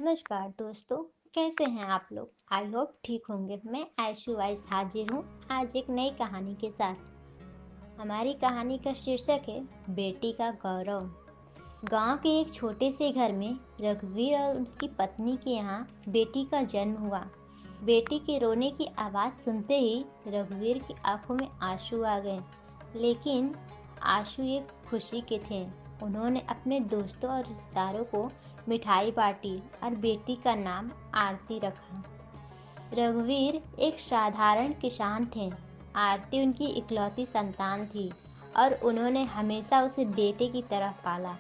नमस्कार दोस्तों, कैसे हैं आप लोग। आई होप ठीक होंगे। मैं आयशु वाइस हाजिर हूँ आज एक नई कहानी के साथ। हमारी कहानी का शीर्षक है बेटी का गौरव। गांव के एक छोटे से घर में रघुवीर और उनकी पत्नी के यहाँ बेटी का जन्म हुआ। बेटी के रोने की आवाज़ सुनते ही रघुवीर की आंखों में आंसू आ गए, लेकिन आंसू एक खुशी के थे। उन्होंने अपने दोस्तों और रिश्तेदारों को मिठाई बांटी और बेटी का नाम आरती रखा। रघुवीर एक साधारण किसान थे। आरती उनकी इकलौती संतान थी और उन्होंने हमेशा उसे बेटे की तरह पाला।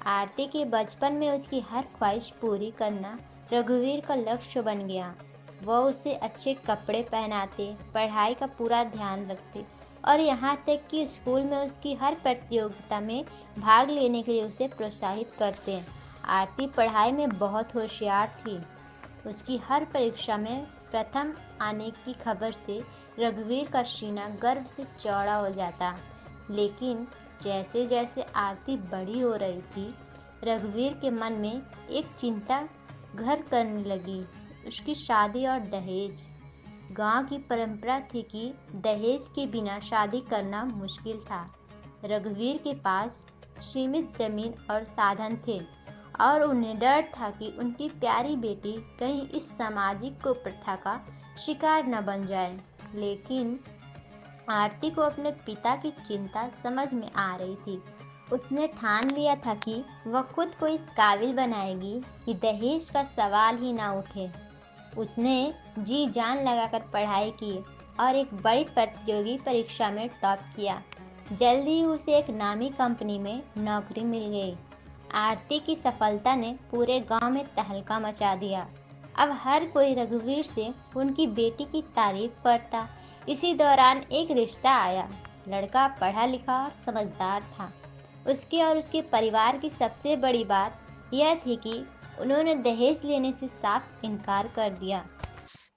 आरती के बचपन में उसकी हर ख्वाहिश पूरी करना रघुवीर का लक्ष्य बन गया। वह उसे अच्छे कपड़े पहनाते, पढ़ाई का पूरा ध्यान रखते और यहाँ तक कि स्कूल में उसकी हर प्रतियोगिता में भाग लेने के लिए उसे प्रोत्साहित करते। आरती पढ़ाई में बहुत होशियार थी। उसकी हर परीक्षा में प्रथम आने की खबर से रघुवीर का सीना गर्व से चौड़ा हो जाता। लेकिन जैसे जैसे आरती बड़ी हो रही थी, रघुवीर के मन में एक चिंता घर करने लगी, उसकी शादी और दहेज। गांव की परंपरा थी कि दहेज के बिना शादी करना मुश्किल था। रघुवीर के पास सीमित जमीन और साधन थे और उन्हें डर था कि उनकी प्यारी बेटी कहीं इस सामाजिक कुप्रथा का शिकार न बन जाए। लेकिन आरती को अपने पिता की चिंता समझ में आ रही थी। उसने ठान लिया था कि वह खुद को इस काबिल बनाएगी कि दहेज का सवाल ही ना उठे। उसने जी जान लगाकर पढ़ाई की और एक बड़ी प्रतियोगी परीक्षा में टॉप किया। जल्दी ही उसे एक नामी कंपनी में नौकरी मिल गई। आरती की सफलता ने पूरे गांव में तहलका मचा दिया। अब हर कोई रघुवीर से उनकी बेटी की तारीफ करता। इसी दौरान एक रिश्ता आया। लड़का पढ़ा लिखा और समझदार था। उसके और उसके परिवार की सबसे बड़ी बात यह थी कि उन्होंने दहेज लेने से साफ इनकार कर दिया।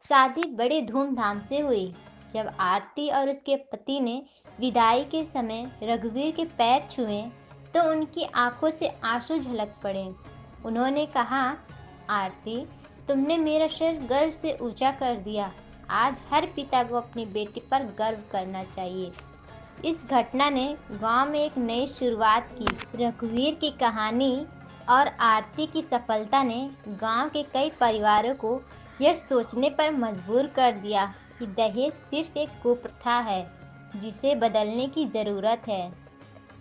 शादी बड़े धूमधाम से हुई। जब आरती और उसके पति ने विदाई के समय रघुवीर के पैर छुए तो उनकी आंखों से आंसू झलक पड़े। उन्होंने कहा, आरती, तुमने मेरा सिर गर्व से ऊंचा कर दिया। आज हर पिता को अपनी बेटी पर गर्व करना चाहिए। इस घटना ने गांव में एक नई शुरुआत की। रघुवीर की कहानी और आरती की सफलता ने गांव के कई परिवारों को यह सोचने पर मजबूर कर दिया कि दहेज सिर्फ एक कुप्रथा है जिसे बदलने की ज़रूरत है।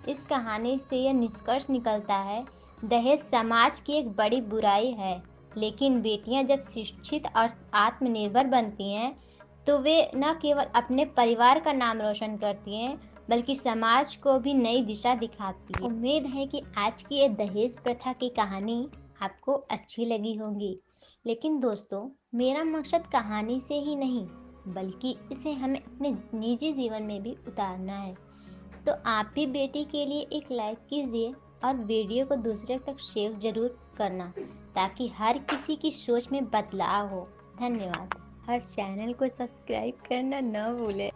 इस कहानी से यह निष्कर्ष निकलता है, दहेज समाज की एक बड़ी बुराई है, लेकिन बेटियां जब शिक्षित और आत्मनिर्भर बनती हैं तो वे न केवल अपने परिवार का नाम रोशन करती हैं बल्कि समाज को भी नई दिशा दिखाती है। उम्मीद है कि आज की ये दहेज प्रथा की कहानी आपको अच्छी लगी होगी। लेकिन दोस्तों, मेरा मकसद कहानी से ही नहीं बल्कि इसे हमें अपने निजी जीवन में भी उतारना है। तो आप भी बेटी के लिए एक लाइक कीजिए और वीडियो को दूसरे तक शेयर जरूर करना ताकि हर किसी की सोच में बदलाव हो। धन्यवाद। हर चैनल को सब्सक्राइब करना न भूलें।